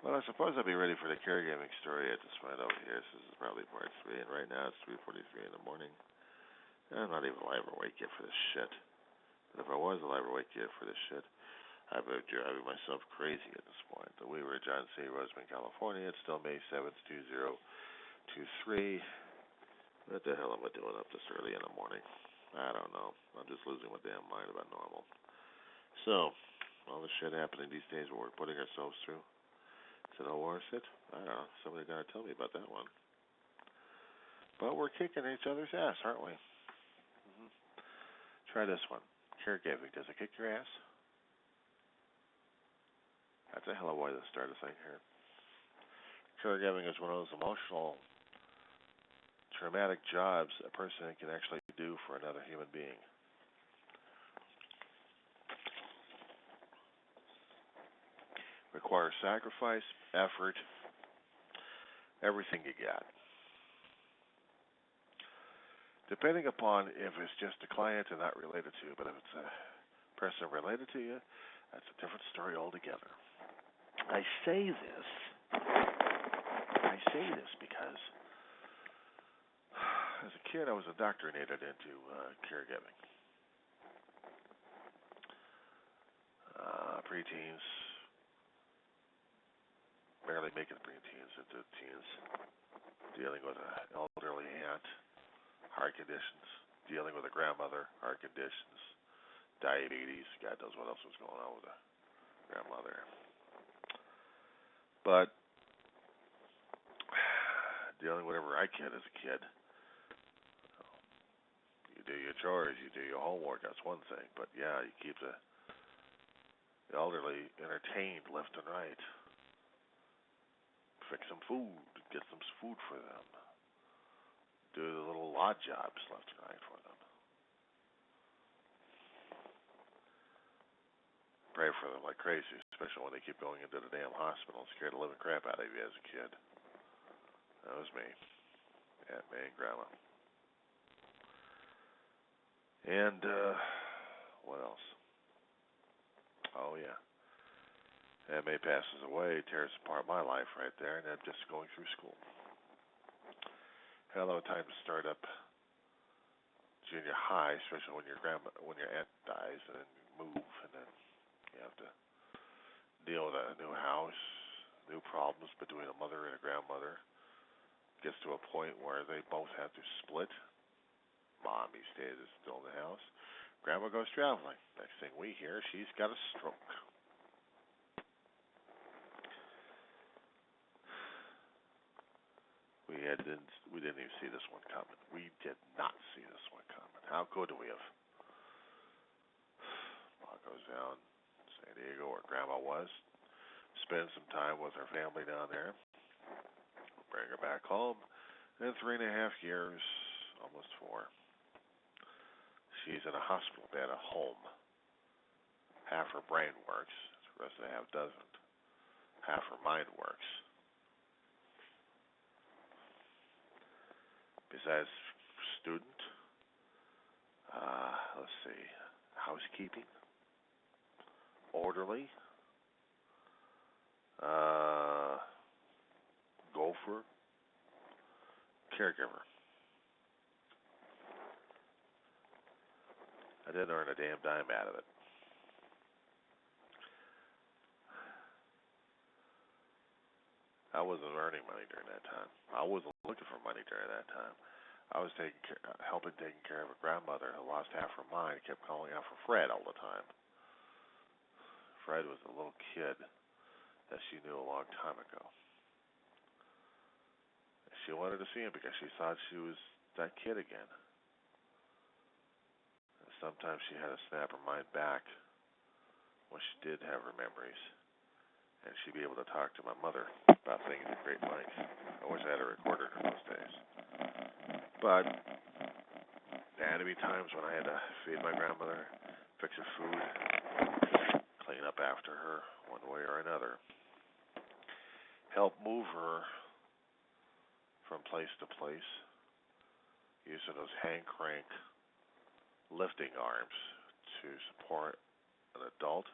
Well, I suppose I'll be ready for the caregiving story at this point over here. This is probably part three, and right now it's 3:43 in the morning. I'm not even alive or awake yet for this shit. But if I was alive or awake yet for this shit, I'd be driving myself crazy at this point. We were at John C. Roseman, California. It's still May 7th, 2023. What the hell am I doing up this early in the morning? I don't know. I'm just losing my damn mind about normal. So, all the shit happening these days, what we're putting ourselves through. Is it all worth it? I don't know. Somebody got to tell me about that one. But we're kicking each other's ass, aren't we? Try this one. Caregiving. Does it kick your ass? That's a hell of a way to start a thing here. Caregiving is one of those emotional, traumatic jobs a person can actually do for another human being. Requires sacrifice, effort, everything you got. Depending upon if it's just a client and not related to you, but if it's a person related to you, that's a different story altogether. I say this because as a kid I was indoctrinated into caregiving. Preteens, barely making preteens into teens, dealing with an elderly aunt, heart conditions, dealing with a grandmother, heart conditions, diabetes. God knows what else was going on with a grandmother. But dealing with whatever I could as a kid, you do your chores, you do your homework, that's one thing. But yeah, you keep the elderly entertained left and right. Fix some food, get some food for them. Do the little odd jobs left and right for them. Pray for them like crazy, especially when they keep going into the damn hospital and scare the living crap out of you as a kid. That was me. Yeah, me and Grandma. And, what else? Oh, yeah. And May passes away, tears apart my life right there, and I'm just going through school. Hell of a time to start up junior high, especially when your aunt dies, and then you move, and then you have to deal with a new house, new problems between a mother and a grandmother. Gets to a point where they both have to split. Mommy stays still in the house. Grandma goes traveling. Next thing we hear, she's got a stroke. We didn't even see this one coming. We did not see this one coming. How could we have? Mom goes down to San Diego, where Grandma was. Spend some time with her family down there. Bring her back home. And 3.5 years, almost 4. She's in a hospital bed at home. Half her brain works. The rest of the half doesn't. Half her mind works. Besides student, let's see, housekeeping, orderly, gopher, caregiver. I didn't earn a damn dime out of it. I wasn't earning money during that time. I wasn't looking for money during that time. I was helping taking care of a grandmother who lost half her mind. Kept calling out for Fred all the time. Fred was a little kid that she knew a long time ago. She wanted to see him because she thought she was that kid again. And sometimes she had to snap her mind back when she did have her memories. And she'd be able to talk to my mother about things at great length. I wish I had a recorder in those days. But there had to be times when I had to feed my grandmother, fix her food, clean up after her one way or another. Help move her from place to place using those hand crank lifting arms to support an adult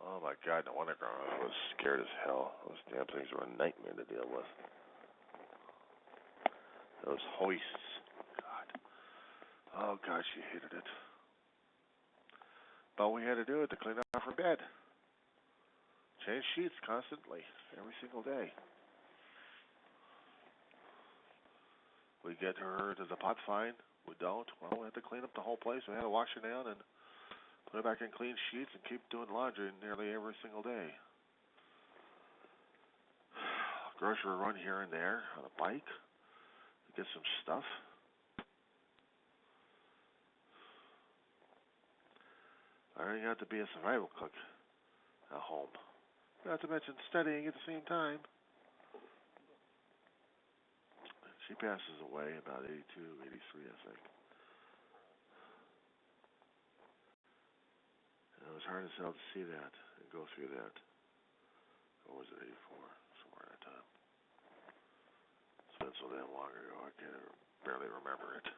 Oh my God, no wonder growing up I was scared as hell. Those damn things were a nightmare to deal with. Those hoists. God. Oh God, she hated it. But we had to do it to clean off her bed. Change sheets constantly, every single day. We get her to the pot fine. We don't. Well, we have to clean up the whole place. We had to wash her down and put her back in clean sheets and keep doing laundry nearly every single day. Grocery run here and there on a bike to get some stuff. Learning how to be a survival cook at home. Not to mention studying at the same time. She passes away about 82, 83, I think. And it was hard as hell to see that and go through that. Or was it 84? Somewhere in that time. It's been so damn long ago, I can't barely remember it.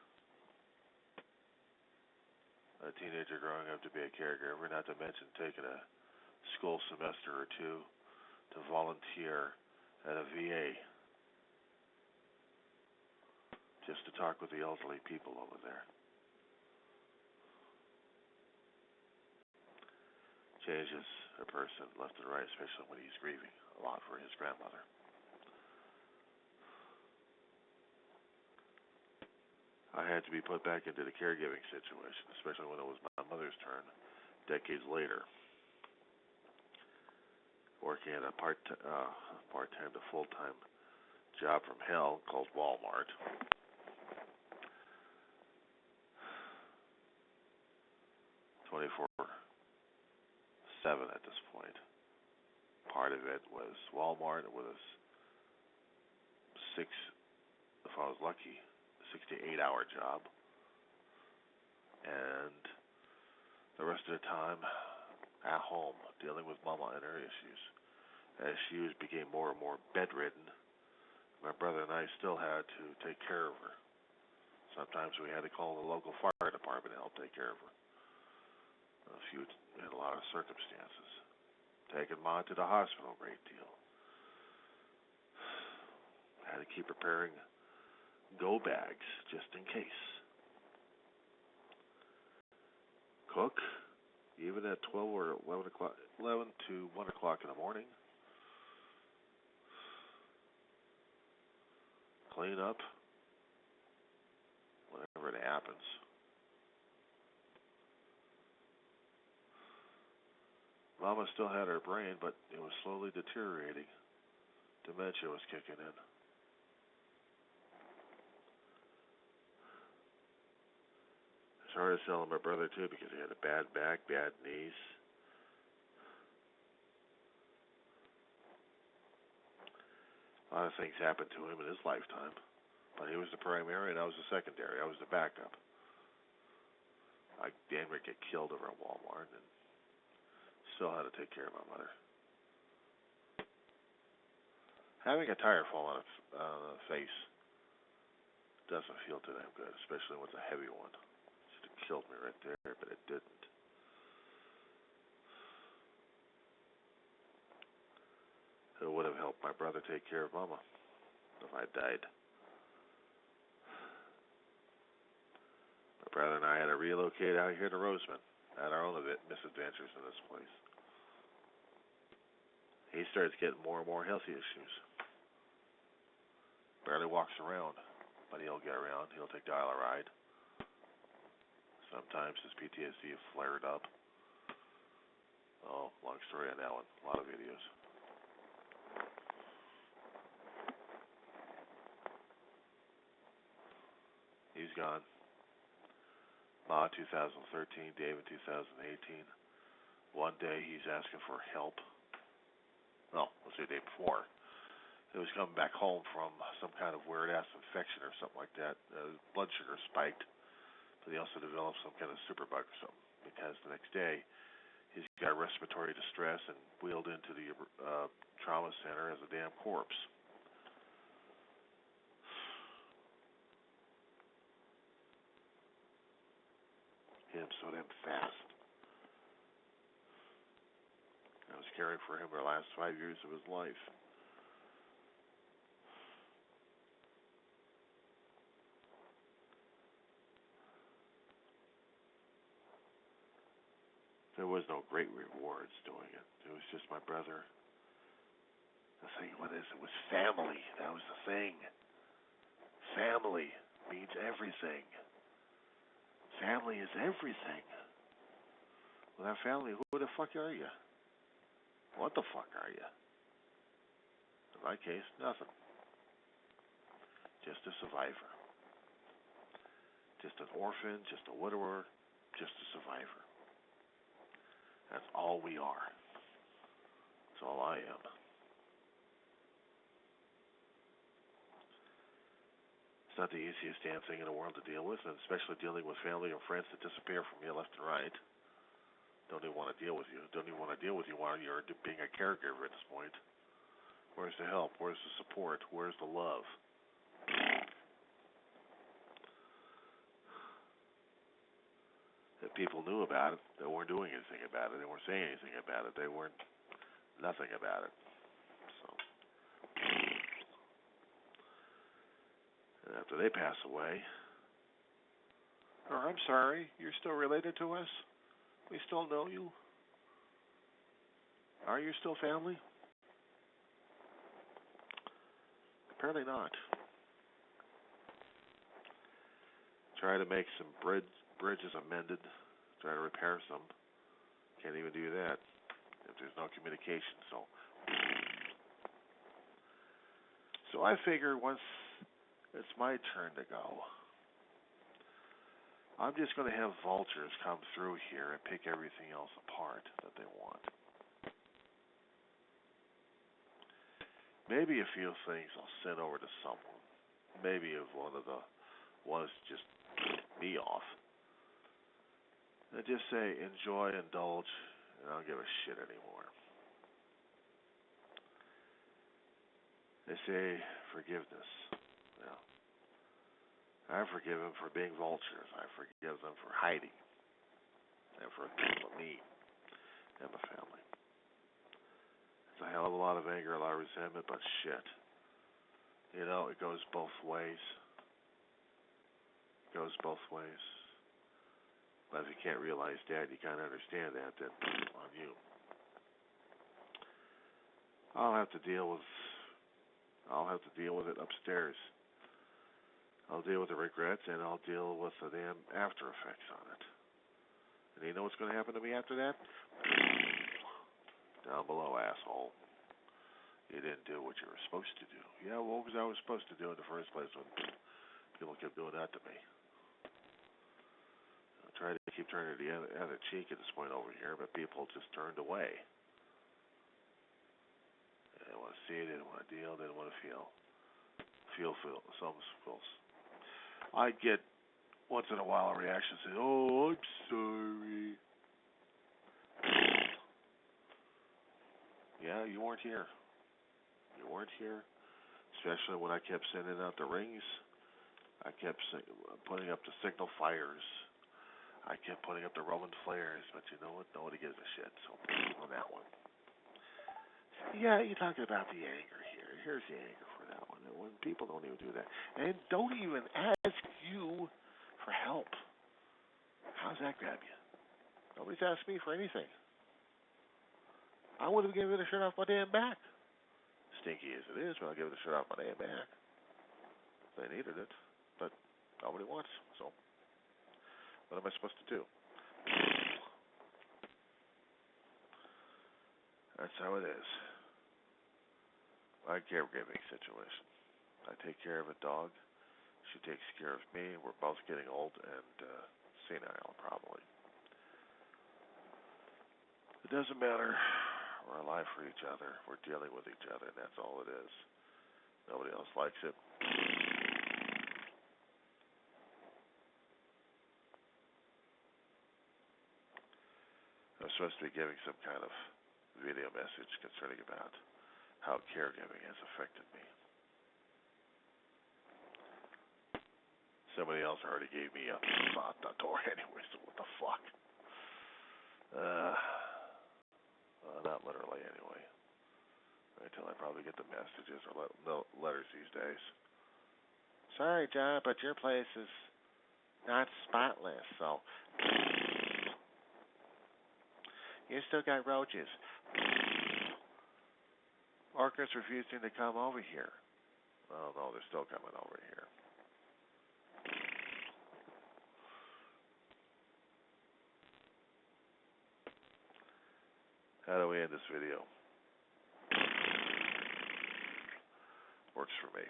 A teenager growing up to be a caregiver, not to mention taking a school semester or two to volunteer at a VA just to talk with the elderly people over there. Changes a person left and right, especially when he's grieving a lot for his grandmother. I had to be put back into the caregiving situation, especially when it was my mother's turn decades later. Working at a part-time to full-time job from hell called Walmart. 24/7 at this point. Part of it was Walmart. It was if I was lucky, 6 to 8 hour job. And the rest of the time at home, dealing with Mama and her issues. As she became more and more bedridden, my brother and I still had to take care of her. Sometimes we had to call the local fire department to help take care of her. In a lot of circumstances. Taking Mom to the hospital a great deal. Had to keep preparing go bags just in case. Cook, even at 12 or 11 to 1 o'clock in the morning. Clean up, whenever it happens. Mama still had her brain, but it was slowly deteriorating. Dementia was kicking in. It's hard to sell my brother, too, because he had a bad back, bad knees. A lot of things happened to him in his lifetime. But he was the primary, and I was the secondary. I was the backup. I damn near get killed over at Walmart, and still had to take care of my mother. Having a tire fall on the face doesn't feel too damn good, especially with a heavy one. It should have killed me right there, but it didn't. It would have helped my brother take care of Mama if I died. My brother and I had to relocate out here to Roseman. Had our own misadventures in this place. He starts getting more and more healthy issues. Barely walks around, but he'll get around. He'll take Dial-A-Ride. Sometimes his PTSD flared up. Oh, long story on that one. A lot of videos. He's gone. Ma 2013, David 2018. One day he's asking for help. No, let's say the day before. He was coming back home from some kind of weird-ass infection or something like that. Blood sugar spiked, but he also developed some kind of superbug or something. Because the next day, he's got respiratory distress and wheeled into the trauma center as a damn corpse. Hit him so damn fast. caring for him the last 5 years of his life. There was no great rewards doing it. It was just my brother. The thing with this, it was family. That was the thing. Family means everything. Family is everything. Without family, who the fuck are you? What the fuck are you? In my case, nothing. Just a survivor. Just an orphan, just a widower, just a survivor. That's all we are. That's all I am. It's not the easiest damn thing in the world to deal with, and especially dealing with family or friends that disappear from you left and right. Don't even want to deal with you. Don't even want to deal with you while you're being a caregiver at this point. Where's the help? Where's the support? Where's the love? If people knew about it, they weren't doing anything about it. They weren't saying anything about it. They weren't nothing about it. So, and after they pass away, I'm sorry, you're still related to us? We still know you? Are you still family? Apparently not. Try to make some bridges amended. Try to repair some. Can't even do that if there's no communication. So I figure once it's my turn to go, I'm just going to have vultures come through here and pick everything else apart that they want. Maybe a few things I'll send over to someone. Maybe if one of the ones just me off. And just say, enjoy, indulge, and I don't give a shit anymore. They say forgiveness. Well, I forgive them for being vultures. I forgive them for hiding. And for me and my family. It's a hell of a lot of anger, a lot of resentment, but shit. You know, it goes both ways. It goes both ways. But if you can't realize that, you can't understand that, then on you. I'll have to deal with it upstairs. I'll deal with the regrets, and I'll deal with the damn after effects on it. And you know what's going to happen to me after that? Down below, asshole. You didn't do what you were supposed to do. Yeah, well, what was I supposed to do in the first place when people kept doing that to me? I tried to keep turning the other cheek at this point over here, but people just turned away. They didn't want to see it, they didn't want to deal, they didn't want to feel. Some feels. I get once in a while a reaction saying, "Oh, I'm sorry." Yeah, you weren't here. You weren't here, especially when I kept sending out the rings. I kept putting up the signal fires. I kept putting up the Roman flares, but you know what? Nobody gives a shit. So on that one, yeah, you're talking about the anger here. Here's the anger for that one. When people don't even do that, and don't even ask you for help. How's that grab you? Nobody's asked me for anything. I would have given it a shirt off my damn back. Stinky as it is, but I'll give it a shirt off my damn back. They needed it, but nobody wants. So what am I supposed to do? That's how it is. My caregiving situation. I take care of a dog. She takes care of me. We're both getting old and senile, probably. It doesn't matter. We're alive for each other. We're dealing with each other, and that's all it is. Nobody else likes it. I'm supposed to be giving some kind of video message concerning about how caregiving has affected me. Somebody else already gave me a thought the door anyway, so what the fuck? Not literally, anyway. Until I probably get the messages or letters these days. Sorry, John, but your place is not spotless, so you still got roaches. Orcas refusing to come over here. Oh no, they're still coming over here. How do we end this video? Works for me.